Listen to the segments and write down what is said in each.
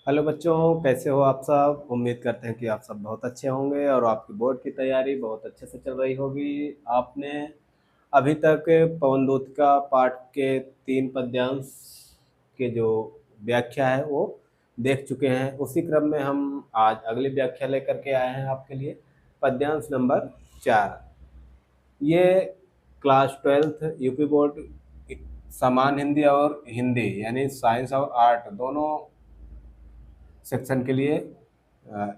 Hello बच्चों, कैसे हो आप सब। उम्मीद करते हैं कि आप सब बहुत अच्छे होंगे और आपकी बोर्ड की तैयारी बहुत अच्छे से चल रही होगी। आपने अभी तक पवन दूत का पाठ के 3 पद्यांश के जो व्याख्या है वो देख चुके हैं। उसी क्रम में हम आज अगली व्याख्या लेकर के आए हैं आपके लिए। पद्यांश नंबर 4। ये क्लास 12th यूपी बोर्ड सामान्य हिंदी और हिंदी यानी साइंस और आर्ट दोनों सेक्शन के लिए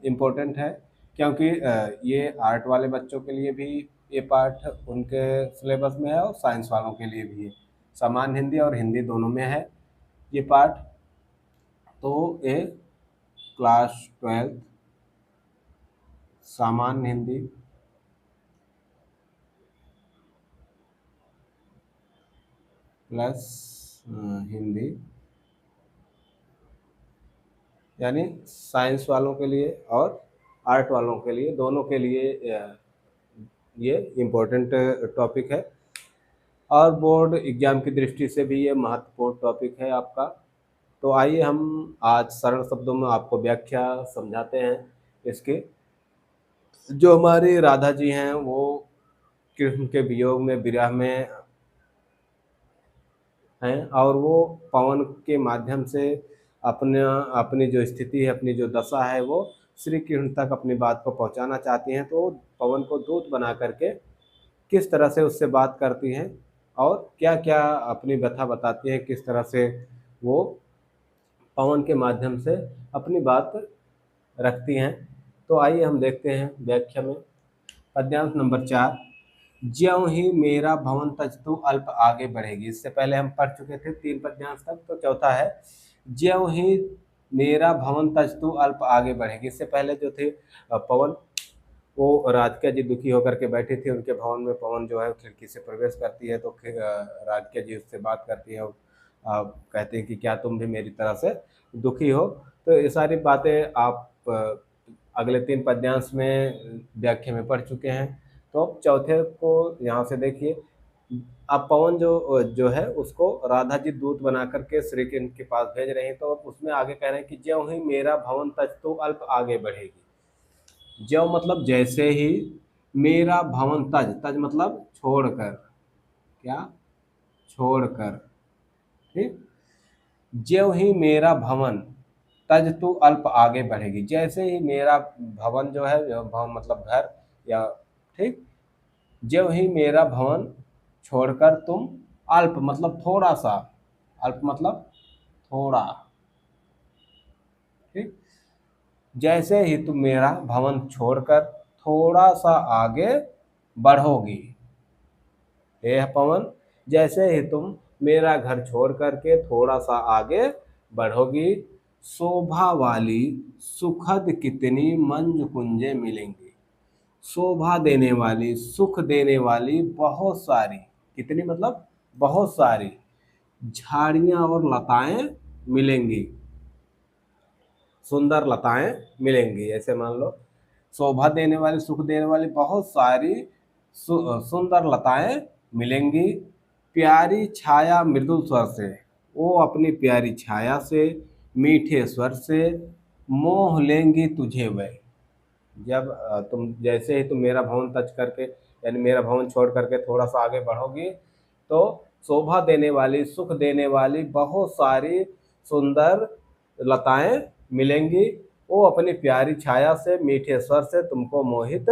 इम्पोर्टेंट है, क्योंकि ये आर्ट वाले बच्चों के लिए भी ये पाठ उनके सिलेबस में है और साइंस वालों के लिए भी है। सामान्य हिंदी और हिंदी दोनों में है ये पाठ। तो ये क्लास 12 सामान्य हिंदी प्लस हिंदी यानी साइंस वालों के लिए और आर्ट वालों के लिए, दोनों के लिए ये इम्पोर्टेंट टॉपिक है और बोर्ड एग्जाम की दृष्टि से भी ये महत्वपूर्ण टॉपिक है आपका। तो आइए हम आज सरल शब्दों में आपको व्याख्या समझाते हैं इसकी। जो हमारी राधा जी हैं वो कृष्ण के वियोग में, विरह में हैं और वो पवन के माध्यम से अपना अपनी जो स्थिति है, अपनी जो दशा है, वो श्री कृष्ण तक अपनी बात को पहुंचाना चाहती हैं। तो पवन को दूत बना करके किस तरह से उससे बात करती हैं और क्या क्या अपनी व्यथा बताती हैं, किस तरह से वो पवन के माध्यम से अपनी बात रखती हैं। तो आइए हम देखते हैं व्याख्या में। पद्यांश नंबर 4। ज्यों ही मेरा भवन तजतु अल्प आगे बढ़ेगी। इससे पहले हम पढ़ चुके थे 3 पद्यांश तक। तो चौथा है ज्यों ही मेरा भवन तजतु अल्प आगे बढ़ेगी। इससे पहले जो थे पवन, वो राधिका जी दुखी होकर के बैठी थी उनके भवन में। पवन जो है खिड़की से प्रवेश करती है तो राधिका जी उससे बात करती है। कहते हैं कि क्या तुम भी मेरी तरह से दुखी हो। तो ये सारी बातें आप अगले 3 पद्यांश में व्याख्या में पढ़ चुके हैं। तो अब चौथे को यहाँ से देखिए। अब पवन जो जो है उसको राधा जी दूत बना करके श्री कृष्ण के पास भेज रहे हैं। तो उसमें आगे कह रहे हैं कि ज्यों ही मेरा भवन तज तो अल्प आगे बढ़ेगी। ज्यों मतलब जैसे ही, मेरा भवन तज, तज मतलब छोड़कर, क्या, छोड़कर, ठीक। ज्यों ही मेरा भवन तज तू अल्प आगे बढ़ेगी। जैसे ही मेरा भवन जो है, भवन मतलब घर या, ठीक। ज्यों ही मेरा भवन छोड़कर तुम, अल्प मतलब थोड़ा सा, अल्प मतलब थोड़ा, ठीक। जैसे ही तुम मेरा भवन छोड़कर थोड़ा सा आगे बढ़ोगी, हे पवन, जैसे ही तुम मेरा घर छोड़ करके थोड़ा सा आगे बढ़ोगी, शोभा वाली सुखद कितनी मंज कुंजे मिलेंगी। शोभा देने वाली, सुख देने वाली बहुत सारी, कितनी मतलब बहुत सारी झाड़ियां और लताएं मिलेंगी, सुंदर लताएं मिलेंगी। ऐसे मान लो, शोभा देने वाली, सुख देने वाली बहुत सारी सुंदर लताएं मिलेंगी। प्यारी छाया मृदुल स्वर से, वो अपनी प्यारी छाया से, मीठे स्वर से मोह लेंगी तुझे वह। जब तुम, जैसे ही तुम मेरा भवन तज करके यानी मेरा भवन छोड़ करके थोड़ा सा आगे बढ़ोगी, तो शोभा देने वाली, सुख देने वाली बहुत सारी सुंदर लताएं मिलेंगी। वो अपनी प्यारी छाया से, मीठे स्वर से तुमको मोहित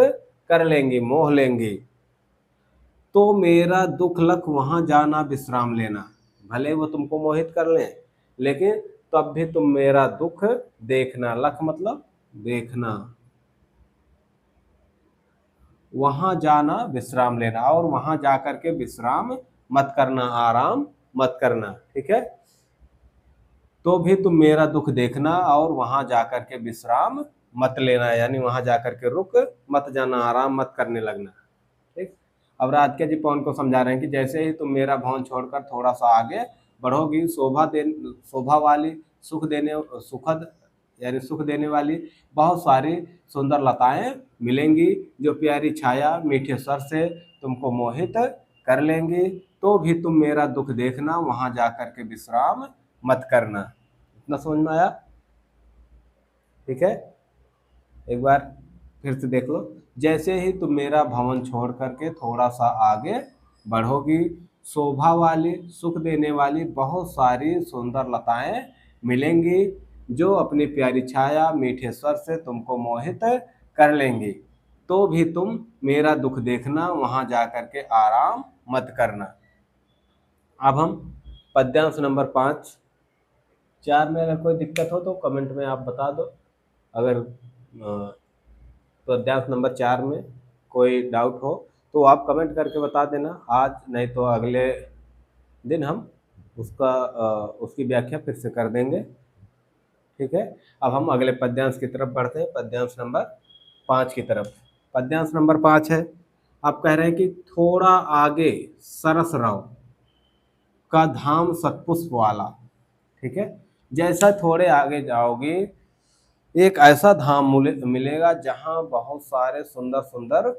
कर लेंगी, मोह लेंगी। तो मेरा दुख लख वहां जाना विश्राम लेना। भले वो तुमको मोहित कर लें, लेकिन तब भी तुम मेरा दुख देखना। लख मतलब देखना, वहां जाना विश्राम लेना, और वहां जाकर के विश्राम मत करना, आराम मत करना, ठीक है। तो भी तुम मेरा दुख देखना और वहां जाकर के विश्राम मत लेना, यानी वहां जाकर के रुक मत जाना, आराम मत करने लगना, ठीक। अब राधिका जी पवन को समझा रहे हैं कि जैसे ही तुम मेरा भवन छोड़कर थोड़ा सा आगे बढ़ोगी, शोभा वाली, सुख देने, सुखद यानी सुख देने वाली बहुत सारी सुंदर लताएं मिलेंगी, जो प्यारी छाया मीठे स्वर से तुमको मोहित कर लेंगी। तो भी तुम मेरा दुख देखना, वहां जाकर के विश्राम मत करना। इतना समझ में आया। ठीक है, एक बार फिर से देख लो। जैसे ही तुम मेरा भवन छोड़ करके थोड़ा सा आगे बढ़ोगी, शोभा वाली, सुख देने वाली बहुत सारी सुंदर लताएं मिलेंगी, जो अपनी प्यारी छाया, मीठे स्वर से तुमको मोहित कर लेंगी। तो भी तुम मेरा दुख देखना, वहां जा करके आराम मत करना। अब हम पद्यांश नंबर 5, 4 में अगर कोई दिक्कत हो तो कमेंट में आप बता दो। अगर पद्यांश नंबर 4 में कोई डाउट हो तो आप कमेंट करके बता देना, आज नहीं तो अगले दिन हम उसकी व्याख्या फिर से कर देंगे। ठीक है, अब हम अगले पद्यांश की तरफ बढ़ते हैं, पद्यांश नंबर 5 की तरफ। पद्यांश नंबर 5 है, आप कह रहे हैं कि थोड़ा आगे सरस रहो का धाम सतपुष्प वाला। ठीक है, जैसा थोड़े आगे जाओगे एक ऐसा धाम मिलेगा जहां बहुत सारे सुंदर सुंदर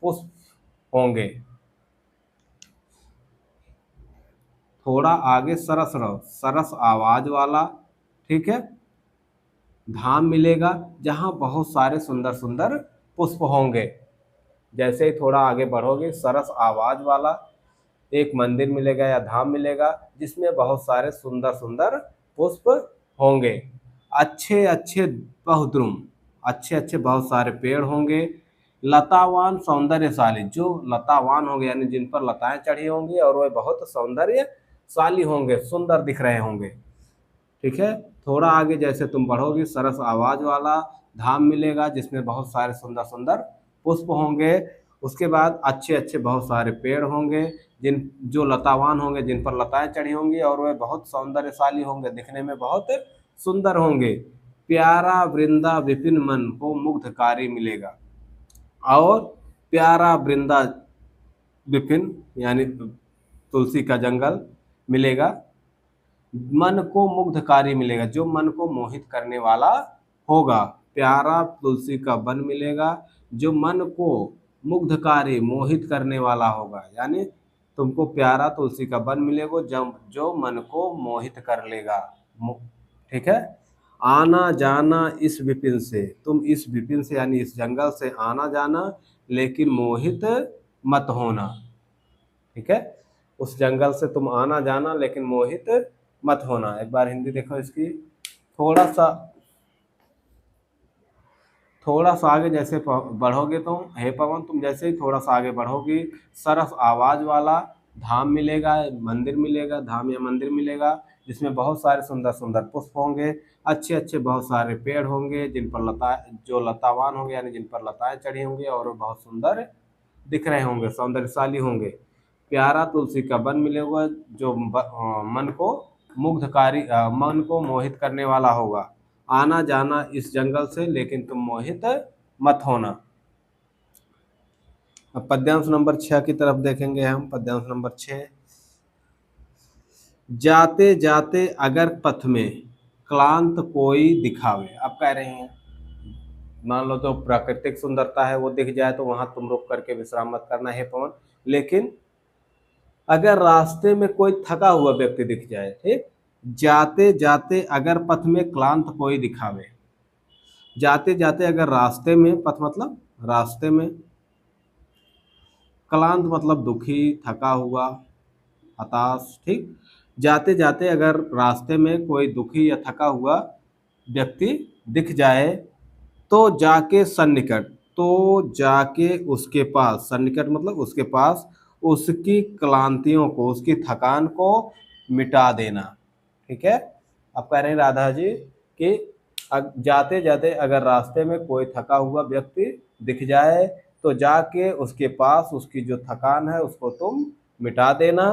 पुष्प होंगे। थोड़ा आगे सरस रहो, सरस आवाज वाला। ठीक है, धाम मिलेगा जहां बहुत सारे सुंदर सुंदर पुष्प होंगे। जैसे ही थोड़ा आगे बढ़ोगे सरस आवाज वाला एक मंदिर मिलेगा या धाम मिलेगा जिसमें बहुत सारे सुंदर सुंदर पुष्प होंगे। अच्छे अच्छे बहुद्रुम, अच्छे अच्छे बहुत सारे पेड़ होंगे। लतावान सौंदर्यशाली, जो लतावान होंगे यानी जिन पर लताएं चढ़ी होंगी और वह बहुत सौंदर्यशाली होंगे, सुंदर दिख रहे होंगे। ठीक है, थोड़ा आगे जैसे तुम बढ़ोगे सरस आवाज वाला धाम मिलेगा जिसमें बहुत सारे सुंदर सुंदर पुष्प होंगे। उसके बाद अच्छे अच्छे बहुत सारे पेड़ होंगे जिन जो लतावान होंगे, जिन पर लताएं चढ़ी होंगी और वे बहुत सौंदर्यशाली होंगे, दिखने में बहुत सुंदर होंगे। प्यारा वृंदा विपिन मन को मुग्धकारी मिलेगा। और प्यारा वृंदा विपिन यानी तुलसी का जंगल मिलेगा, मन को मुग्धकारी मिलेगा, जो मन को मोहित करने वाला होगा। प्यारा तुलसी का वन मिलेगा जो मन को मुग्धकारी मोहित करने वाला होगा, यानी तुमको प्यारा तुलसी का वन मिलेगा जो मन को मोहित कर लेगा। ठीक है, आना जाना इस विपिन से, तुम इस विपिन से यानी इस जंगल से आना जाना, लेकिन मोहित मत होना। ठीक है, उस जंगल से तुम आना जाना लेकिन मोहित मत होना। एक बार हिंदी देखो इसकी। थोड़ा सा थोड़ा सा आगे जैसे बढ़ोगे तो हे पवन, तुम जैसे ही थोड़ा सा आगे बढ़ोगी सरस आवाज वाला धाम मिलेगा, मंदिर मिलेगा, धाम या मंदिर मिलेगा जिसमें बहुत सारे सुंदर सुंदर पुष्प होंगे। अच्छे अच्छे बहुत सारे पेड़ होंगे जिन पर लता जो लतावान होंगे यानी जिन पर लताएं चढ़ी होंगी और वो बहुत सुंदर दिख रहे होंगे, सौंदर्यशाली होंगे। प्यारा तुलसी का वन मिलेगा जो मन को मुग्धकारी मन को मोहित करने वाला होगा। आना जाना इस जंगल से लेकिन तुम मोहित मत होना। अब पद्यांश नंबर 6 की तरफ देखेंगे हम। पद्यांश नंबर 6, जाते जाते अगर पथ में क्लांत कोई दिखावे। आप कह रहे हैं मान लो जो प्राकृतिक सुंदरता है वो दिख जाए तो वहां तुम रुक करके विश्राम मत करना है पवन, लेकिन अगर रास्ते में कोई थका हुआ व्यक्ति दिख जाए, ठीक, जाते जाते अगर पथ में क्लांत कोई दिखावे। जाते जाते अगर रास्ते में, पथ मतलब रास्ते में, क्लांत मतलब दुखी, थका हुआ, हताश। ठीक, जाते जाते अगर रास्ते में कोई दुखी या थका हुआ व्यक्ति दिख जाए तो जाके सन्निकट, तो जाके उसके पास, सन्निकट मतलब उसके पास, उसकी क्लांतियों को, उसकी थकान को मिटा देना। ठीक है, अब कह रहे हैं राधा जी कि जाते जाते अगर रास्ते में कोई थका हुआ व्यक्ति दिख जाए तो जाके उसके पास उसकी जो थकान है उसको तुम मिटा देना।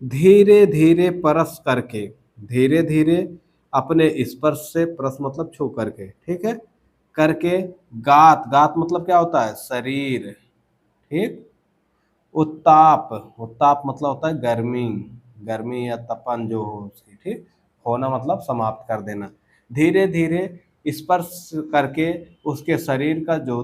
धीरे धीरे परस करके, धीरे धीरे अपने स्पर्श से, परस मतलब छू करके, ठीक है, करके, गात, गात मतलब क्या होता है, शरीर। ठीक, उत्ताप, उत्ताप मतलब होता है गर्मी, गर्मी या तपन जो हो उसकी। ठीक, होना मतलब समाप्त कर देना। धीरे धीरे स्पर्श करके उसके शरीर का जो,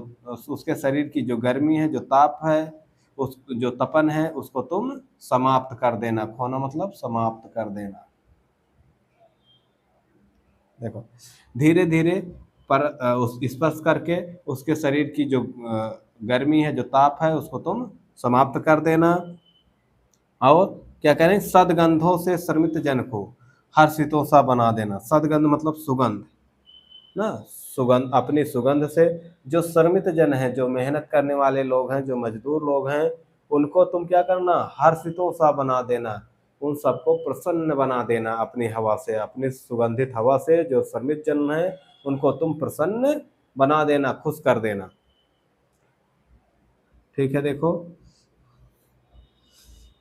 उसके शरीर की जो गर्मी है, जो ताप है, उस जो तपन है उसको तुम समाप्त कर देना। खोना मतलब समाप्त कर देना। देखो, धीरे धीरे पर उस स्पर्श करके उसके शरीर की जो गर्मी है, जो ताप है, उसको तुम समाप्त कर देना। और क्या कह रहे हैं, सदगंधों से श्रमित जन को हर्षितोषा बना देना। सदगंध मतलब सुगंध ना, सुगंध, अपनी सुगंध से जो श्रमित जन है, जो मेहनत करने वाले लोग हैं, जो मजदूर लोग हैं, उनको तुम क्या करना, हर्षितोषा बना देना, उन सबको प्रसन्न बना देना अपनी हवा से, अपनी सुगंधित हवा से। जो श्रमित जन है उनको तुम प्रसन्न बना देना, खुश कर देना। ठीक है, देखो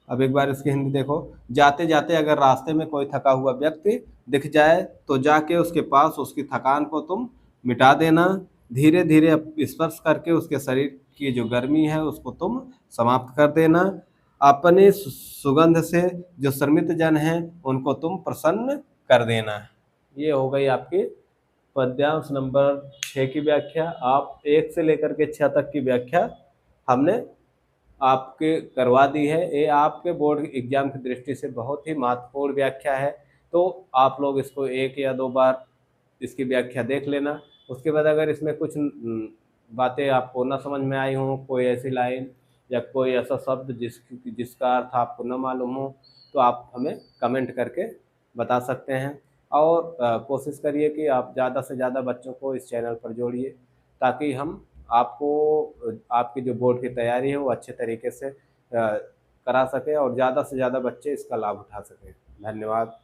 अब एक बार इसकी हिंदी देखो। जाते जाते अगर रास्ते में कोई थका हुआ व्यक्ति दिख जाए तो जाके उसके पास उसकी थकान को तुम मिटा देना। धीरे धीरे स्पर्श करके उसके शरीर की जो गर्मी है उसको तुम समाप्त कर देना। अपने सुगंध से जो श्रमित जन हैं उनको तुम प्रसन्न कर देना। ये हो गई आपकी पद्यांश नंबर 6 की व्याख्या। आप 1 से लेकर के 6 तक की व्याख्या हमने आपके करवा दी है। ये आपके बोर्ड एग्जाम की दृष्टि से बहुत ही महत्वपूर्ण व्याख्या है। तो आप लोग इसको 1 या 2 बार इसकी व्याख्या देख लेना। उसके बाद अगर इसमें कुछ बातें आपको न समझ में आई हों, कोई ऐसी लाइन या कोई ऐसा शब्द जिसका अर्थ आपको न मालूम हो, तो आप हमें कमेंट करके बता सकते हैं। और कोशिश करिए कि आप ज़्यादा से ज़्यादा बच्चों को इस चैनल पर जोड़िए, ताकि हम आपको आपकी जो बोर्ड की तैयारी है वो अच्छे तरीके से करा सकें और ज़्यादा से ज़्यादा बच्चे इसका लाभ उठा सकें। धन्यवाद।